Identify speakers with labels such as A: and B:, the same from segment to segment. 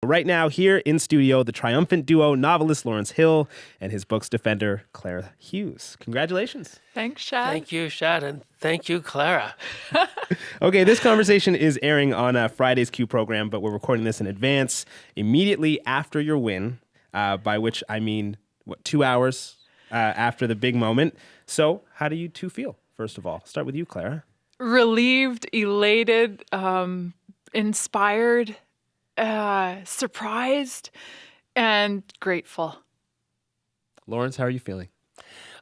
A: Right now, here in studio, the triumphant duo, novelist Lawrence Hill and his book's defender, Clara Hughes. Congratulations.
B: Thanks, Shad.
C: Thank you, Shad, and thank you, Clara.
A: Okay, this conversation is airing on Friday's Q program, but we're recording this in advance, immediately after your win, by which I mean, 2 hours after the big moment. So how do you two feel, first of all? Start with you, Clara.
B: Relieved, elated, inspired, surprised, and grateful.
A: Lawrence, how are you feeling?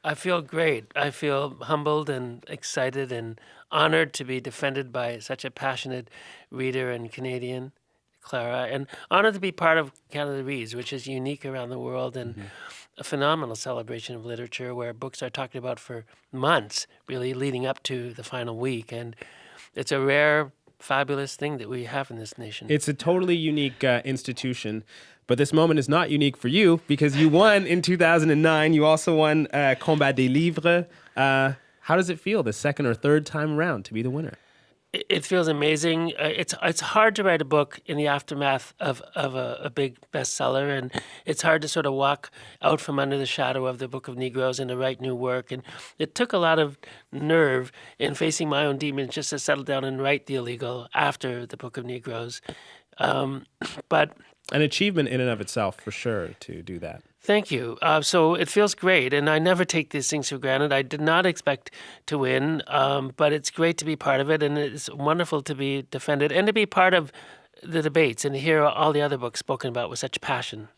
C: I feel great. I feel humbled and excited and honored to be defended by such a passionate reader and Canadian, Clara, and honored to be part of Canada Reads, which is unique around the world and a phenomenal celebration of literature where books are talked about for months, really leading up to the final week. And it's a rare, fabulous thing that we have in this nation.
A: It's a totally unique institution, but this moment is not unique for you because you won in 2009. You also won Combat des Livres. How does it feel the second or third time around to be the winner?
C: It feels amazing. It's hard to write a book in the aftermath of a big bestseller, and it's hard to sort of walk out from under the shadow of the Book of Negroes and to write new work. And it took a lot of nerve in facing my own demons just to settle down and write The Illegal after the Book of Negroes. But
A: an achievement in and of itself, for sure, to do that.
C: Thank you. So it feels great, and I never take these things for granted. I did not expect to win, but it's great to be part of it, and it's wonderful to be defended and to be part of the debates and to hear all the other books spoken about with such passion.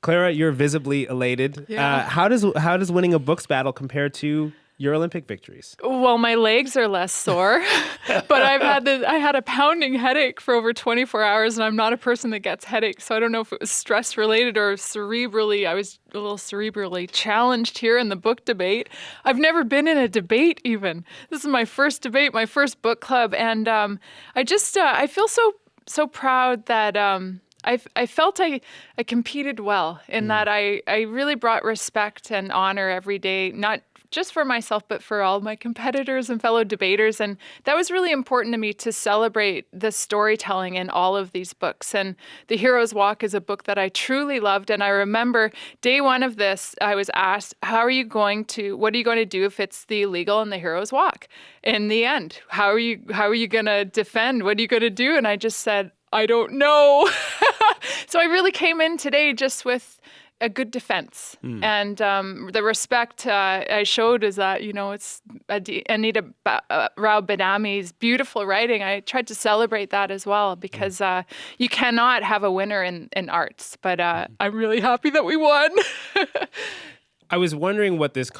A: Clara, you're visibly elated.
B: Yeah.
A: How does winning a books battle compare to your Olympic victories?
B: Well, my legs are less sore, but I had a pounding headache for over 24 hours, and I'm not a person that gets headaches, so I don't know if it was stress related or cerebrally. I was a little cerebrally challenged here in the book debate. I've never been in a debate even. This is my first debate, my first book club, and I feel so proud that I felt I competed well in that I really brought respect and honor every day, not just for myself, but for all my competitors and fellow debaters. And that was really important to me, to celebrate the storytelling in all of these books. And The Hero's Walk is a book that I truly loved. And I remember day one of this, I was asked, what are you going to do if it's The Illegal and The Hero's Walk? In the end, how are you going to defend? What are you going to do? And I just said, I don't know. So I really came in today just with a good defense. And the respect I showed is that, it's Anita Rao Badami's beautiful writing. I tried to celebrate that as well because you cannot have a winner in arts. But I'm really happy that we won.
A: I was wondering what this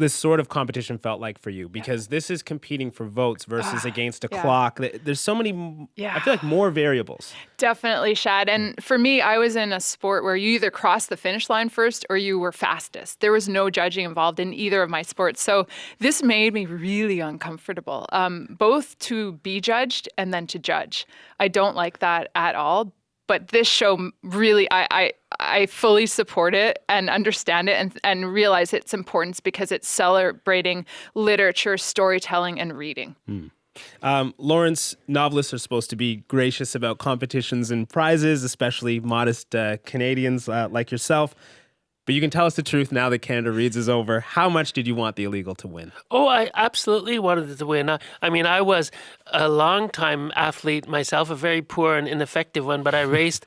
A: sort of competition felt like for you, because this is competing for votes versus against a clock. There's so many, I feel like, more variables.
B: Definitely, Shad. And for me, I was in a sport where you either crossed the finish line first or you were fastest. There was no judging involved in either of my sports. So this made me really uncomfortable, both to be judged and then to judge. I don't like that at all. But this show really, I fully support it and understand it and realize its importance because it's celebrating literature, storytelling, and reading.
A: Lawrence, novelists are supposed to be gracious about competitions and prizes, especially modest Canadians like yourself. But you can tell us the truth now that Canada Reads is over. How much did you want The Illegal to win?
C: Oh, I absolutely wanted it to win. I was a long-time athlete myself, a very poor and ineffective one, but I raced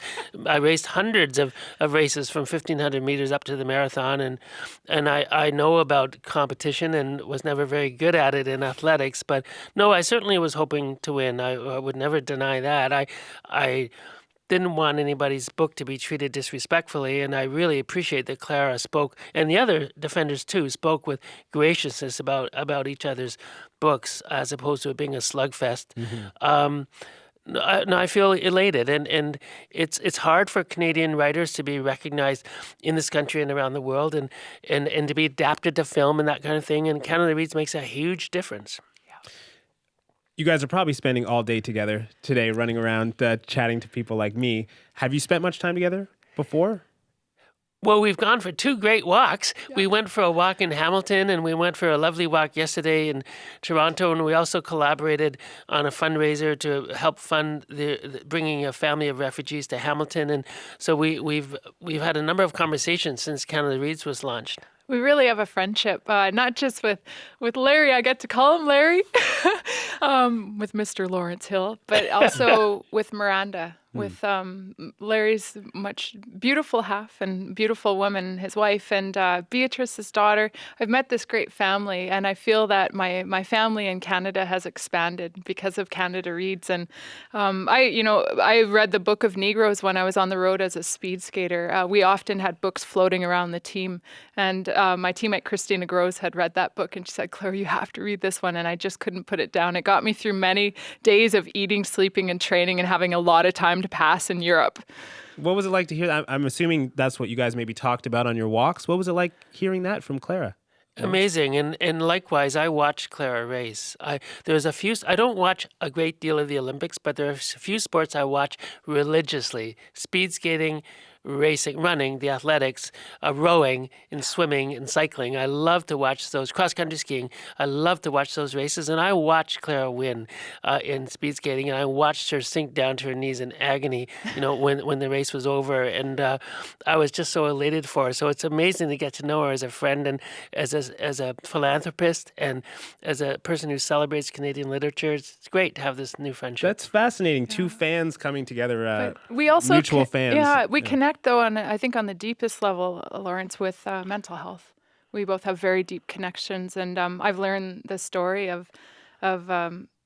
C: hundreds of races from 1,500 meters up to the marathon, and I know about competition and was never very good at it in athletics. But no, I certainly was hoping to win. I would never deny that. I didn't want anybody's book to be treated disrespectfully, and I really appreciate that Clara spoke, and the other defenders too, spoke with graciousness about each other's books as opposed to it being a slugfest. I feel elated, and it's hard for Canadian writers to be recognized in this country and around the world, and to be adapted to film and that kind of thing, and Canada Reads makes a huge difference.
A: You guys are probably spending all day together today, running around, chatting to people like me. Have you spent much time together before?
C: Well, we've gone for 2 great walks. We went for a walk in Hamilton, and we went for a lovely walk yesterday in Toronto. And we also collaborated on a fundraiser to help fund bringing a family of refugees to Hamilton. And so we've had a number of conversations since Canada Reads was launched.
B: We really have a friendship, not just with Larry. I get to call him Larry, with Mr. Lawrence Hill, but also with Miranda, with Larry's much beautiful half and beautiful woman, his wife, and Beatrice's daughter. I've met this great family, and I feel that my family in Canada has expanded because of Canada Reads. And I read the Book of Negroes when I was on the road as a speed skater. We often had books floating around the team, and my teammate Christina Gross had read that book, and she said, "Claire, you have to read this one." And I just couldn't put it down. It got me through many days of eating, sleeping, and training, and having a lot of time to pass in Europe.
A: What was it like to hear that? I'm assuming that's what you guys maybe talked about on your walks. What was it like hearing that from Clara?
C: Amazing, and likewise, I watched Clara race. There's a few. I don't watch a great deal of the Olympics, but there are a few sports I watch religiously: speed skating, racing, running, the athletics, rowing, and swimming and cycling. I love to watch those. Cross country skiing. I love to watch those races, and I watched Clara win in speed skating, and I watched her sink down to her knees in agony. When the race was over, and I was just so elated for her. So it's amazing to get to know her as a friend and as a philanthropist and as a person who celebrates Canadian literature. It's great to have this new friendship.
A: That's fascinating. Yeah. 2 fans coming together.
B: We also
A: mutual fans.
B: Yeah, we connect though, I think on the deepest level, Lawrence, with mental health. We both have very deep connections, and I've learned the story of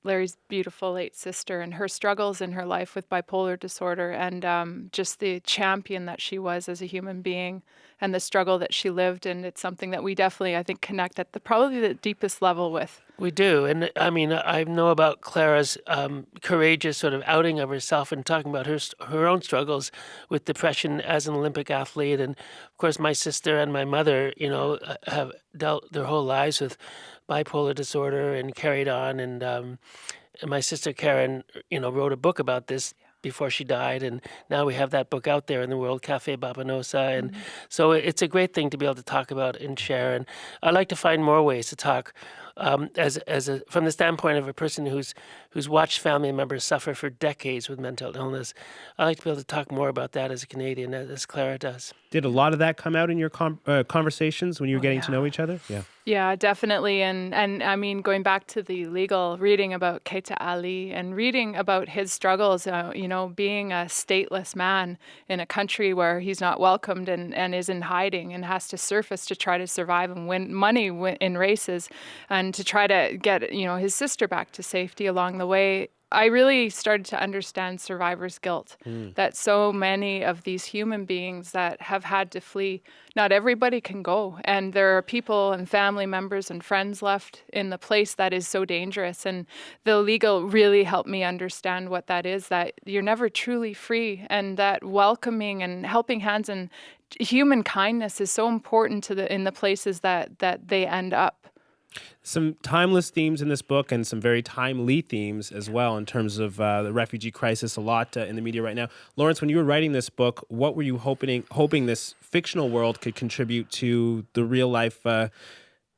B: Larry's beautiful late sister and her struggles in her life with bipolar disorder, and just the champion that she was as a human being and the struggle that she lived. And it's something that we definitely, I think, connect at probably the deepest level with.
C: We do. And I mean, I know about Clara's courageous sort of outing of herself and talking about her own struggles with depression as an Olympic athlete. And of course, my sister and my mother, have dealt their whole lives with bipolar disorder and carried on. And my sister Karen, wrote a book about this before she died, and now we have that book out there in the world, Café Babanosa, and so it's a great thing to be able to talk about and share. And I like to find more ways to talk from the standpoint of a person who's watched family members suffer for decades with mental illness. I like to be able to talk more about that as a Canadian, as Clara does.
A: Did a lot of that come out in your conversations when you were getting to know each other? Yeah.
B: Yeah, definitely. And I mean, going back to the legal, reading about Keita Ali and reading about his struggles, being a stateless man in a country where he's not welcomed and is in hiding and has to surface to try to survive and win money in races and to try to get, his sister back to safety along the way. I really started to understand survivor's guilt, that so many of these human beings that have had to flee, not everybody can go. And there are people and family members and friends left in the place that is so dangerous. And the legal really helped me understand what that is, that you're never truly free, and that welcoming and helping hands and human kindness is so important in the places that they end up.
A: Some timeless themes in this book and some very timely themes as well in terms of the refugee crisis, a lot in the media right now. Lawrence, when you were writing this book, what were you hoping this fictional world could contribute to the real life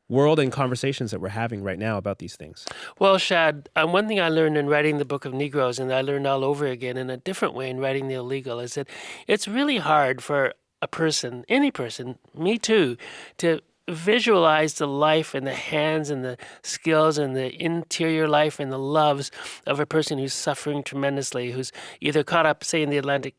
A: world and conversations that we're having right now about these things?
C: Well, Shad, one thing I learned in writing the Book of Negroes, and I learned all over again in a different way in writing The Illegal, is that it's really hard for a person, any person, me too, to visualize the life and the hands and the skills and the interior life and the loves of a person who's suffering tremendously, who's either caught up, say, in the Atlantic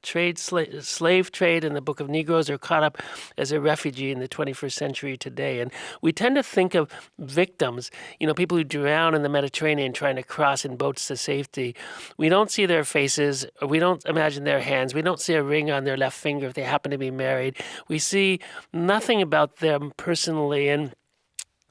C: slave trade in the Book of Negroes, or caught up as a refugee in the 21st century today. And we tend to think of victims, people who drown in the Mediterranean trying to cross in boats to safety. We don't see their faces. We don't imagine their hands. We don't see a ring on their left finger if they happen to be married. We see nothing about them personally. And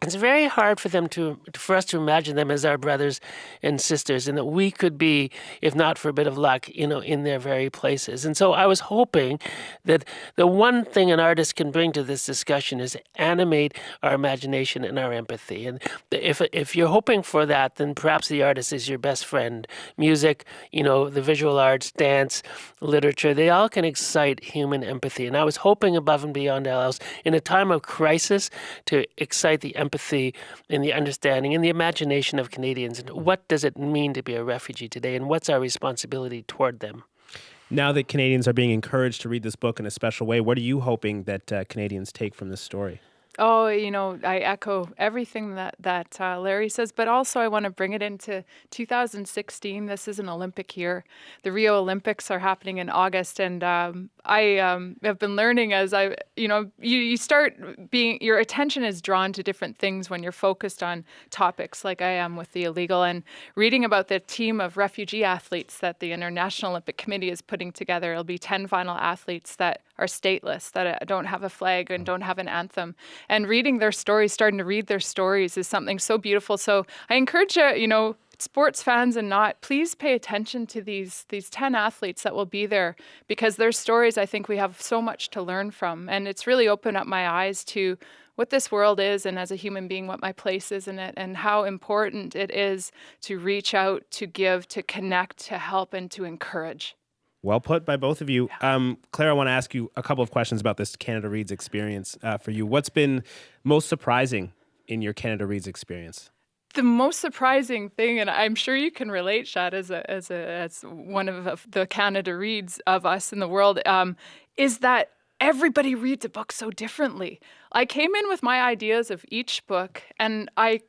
C: it's very hard for us to imagine them as our brothers and sisters, and that we could be, if not for a bit of luck, in their very places. And so I was hoping that the one thing an artist can bring to this discussion is animate our imagination and our empathy. And if you're hoping for that, then perhaps the artist is your best friend. Music, the visual arts, dance, literature, they all can excite human empathy. And I was hoping above and beyond all else, in a time of crisis, to excite the empathy and the understanding and the imagination of Canadians. And what does it mean to be a refugee today, and what's our responsibility toward them?
A: Now that Canadians are being encouraged to read this book in a special way, what are you hoping that Canadians take from this story?
B: Oh, I echo everything that Larry says, but also I want to bring it into 2016. This is an Olympic year. The Rio Olympics are happening in August, and I have been learning as you start your attention is drawn to different things when you're focused on topics like I am with the illegal, and reading about the team of refugee athletes that the International Olympic Committee is putting together. It'll be 10 final athletes that are stateless, that don't have a flag and don't have an anthem. And reading their stories, starting to read their stories is something so beautiful. So I encourage sports fans and not, please pay attention to these 10 athletes that will be there, because their stories, I think we have so much to learn from. And it's really opened up my eyes to what this world is, and as a human being, what my place is in it, and how important it is to reach out, to give, to connect, to help, and to encourage.
A: Well put by both of you. Clara, I want to ask you a couple of questions about this Canada Reads experience for you. What's been most surprising in your Canada Reads experience?
B: The most surprising thing, and I'm sure you can relate, Shad, as one of the Canada Reads of us in the world, is that everybody reads a book so differently. I came in with my ideas of each book, and I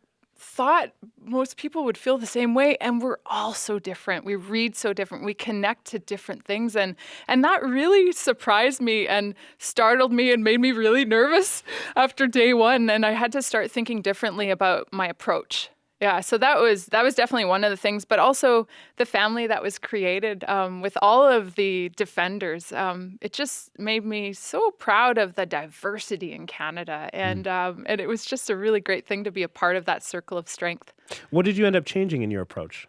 B: thought most people would feel the same way, and we're all so different. We read so different. We connect to different things, and that really surprised me and startled me and made me really nervous after day one, and I had to start thinking differently about my approach. Yeah, so that was definitely one of the things, but also the family that was created with all of the defenders. It just made me so proud of the diversity in Canada, and it was just a really great thing to be a part of that circle of strength.
A: What did you end up changing in your approach?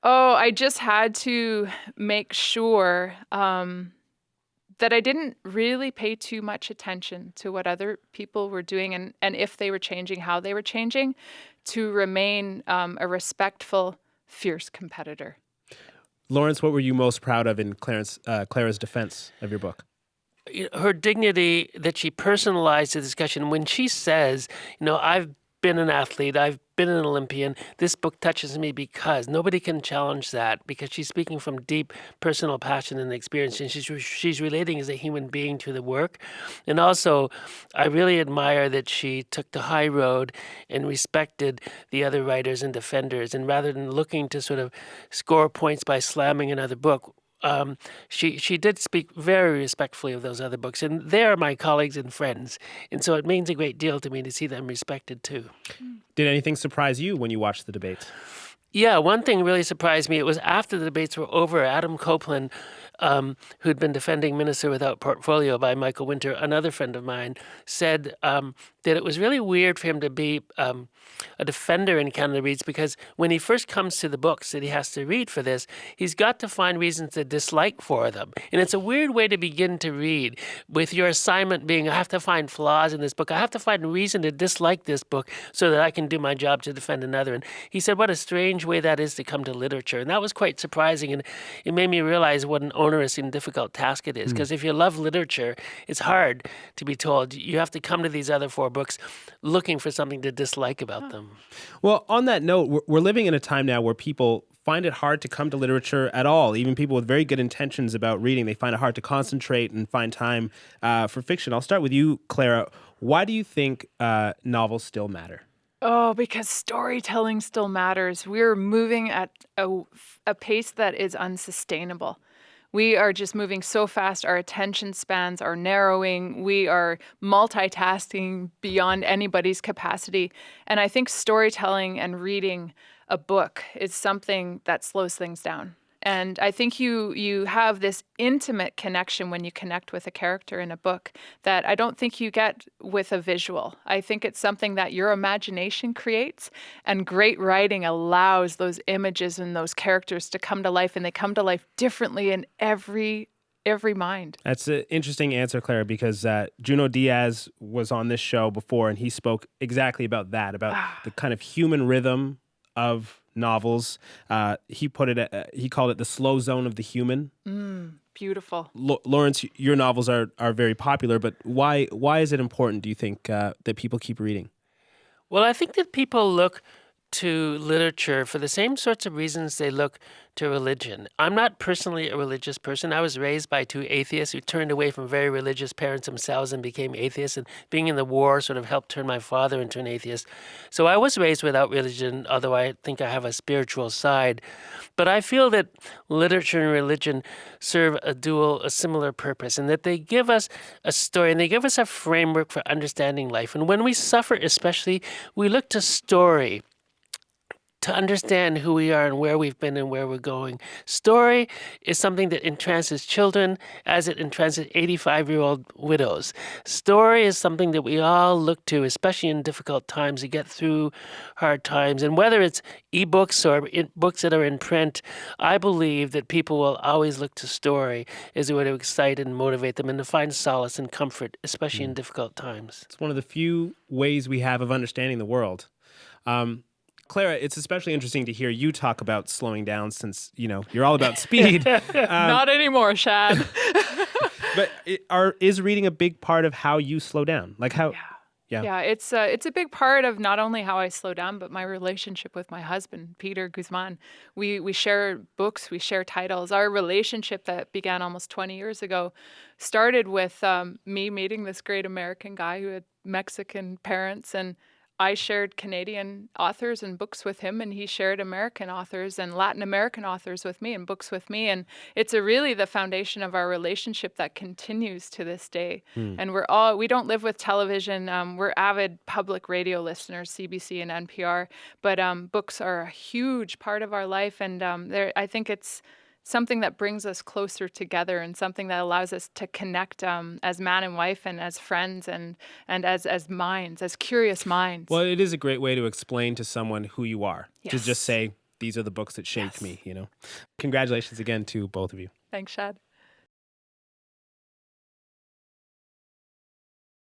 B: Oh, I just had to make sure that I didn't really pay too much attention to what other people were doing, and if they were changing, how they were changing, to remain a respectful, fierce competitor.
A: Lawrence, what were you most proud of in Clara's defense of your book?
C: Her dignity, that she personalized the discussion. When she says, I've been an athlete, I've been an Olympian, this book touches me because nobody can challenge that, because she's speaking from deep personal passion and experience, and she's relating as a human being to the work. And also, I really admire that she took the high road and respected the other writers and defenders, and rather than looking to sort of score points by slamming another book, she did speak very respectfully of those other books, and they're my colleagues and friends, and so it means a great deal to me to see them respected too.
A: Did anything surprise you when you watched the debates?
C: Yeah, one thing really surprised me. It was after the debates were over, Adam Copeland, who'd been defending Minister Without Portfolio by Michael Winter, another friend of mine, said that it was really weird for him to be a defender in Canada Reads, because when he first comes to the books that he has to read for this, he's got to find reasons to dislike for them. And it's a weird way to begin to read, with your assignment being, I have to find flaws in this book. I have to find a reason to dislike this book so that I can do my job to defend another. And he said, what a strange way that is to come to literature. And that was quite surprising. And it made me realize what an onerous and difficult task it is. Because if you love literature, it's hard to be told you have to come to these other four books looking for something to dislike about them.
A: Well, on that note, we're living in a time now where people find it hard to come to literature at all. Even people with very good intentions about reading, they find it hard to concentrate and find time for fiction. I'll start with you, Clara. Why do you think novels still matter?
B: Oh, because storytelling still matters. We're moving at a pace that is unsustainable. We are just moving so fast. Our attention spans are narrowing. We are multitasking beyond anybody's capacity. And I think storytelling and reading a book is something that slows things down. And I think you have this intimate connection when you connect with a character in a book that I don't think you get with a visual. I think it's something that your imagination creates, and great writing allows those images and those characters to come to life, and they come to life differently in every mind.
A: That's an interesting answer, Clara, because Juno Diaz was on this show before, and he spoke exactly about that, about the kind of human rhythm of novels. He put it, he called it the slow zone of the human.
B: Beautiful.
A: Lawrence, your novels are very popular, but why is it important, do you think, that people keep reading?
C: Well, I think that people look to literature for the same sorts of reasons they look to religion. I'm not personally a religious person. I was raised by two atheists who turned away from very religious parents themselves and became atheists, and being in the war sort of helped turn my father into an atheist. So I was raised without religion, although I think I have a spiritual side. But I feel that literature and religion serve a similar purpose, and that they give us a story and they give us a framework for understanding life. And when we suffer especially, we look to story to understand who we are and where we've been and where we're going. Story is something that entrances children as it entrances 85-year-old widows. Story is something that we all look to, especially in difficult times, to get through hard times. And whether it's ebooks or books that are in print, I believe that people will always look to story as a way to excite and motivate them and to find solace and comfort, especially in difficult times.
A: It's one of the few ways we have of understanding the world. Clara, it's especially interesting to hear you talk about slowing down, since, you're all about speed.
B: Not anymore, Shad.
A: But is reading a big part of how you slow down? Like how?
B: Yeah, it's a big part of not only how I slow down, but my relationship with my husband, Peter Guzman. We share books, we share titles. Our relationship that began almost 20 years ago started with me meeting this great American guy who had Mexican parents, and I shared Canadian authors and books with him, and he shared American authors and Latin American authors with me and books with me. And it's really the foundation of our relationship that continues to this day. And we don't live with television. We're avid public radio listeners, CBC and NPR, but books are a huge part of our life. And I think it's something that brings us closer together, and something that allows us to connect as man and wife, and as friends, and as minds, as curious minds.
A: Well, it is a great way to explain to someone who you are. To
B: Yes.
A: just say, these are the books that shaped me, Congratulations again to both of you.
B: Thanks, Shad.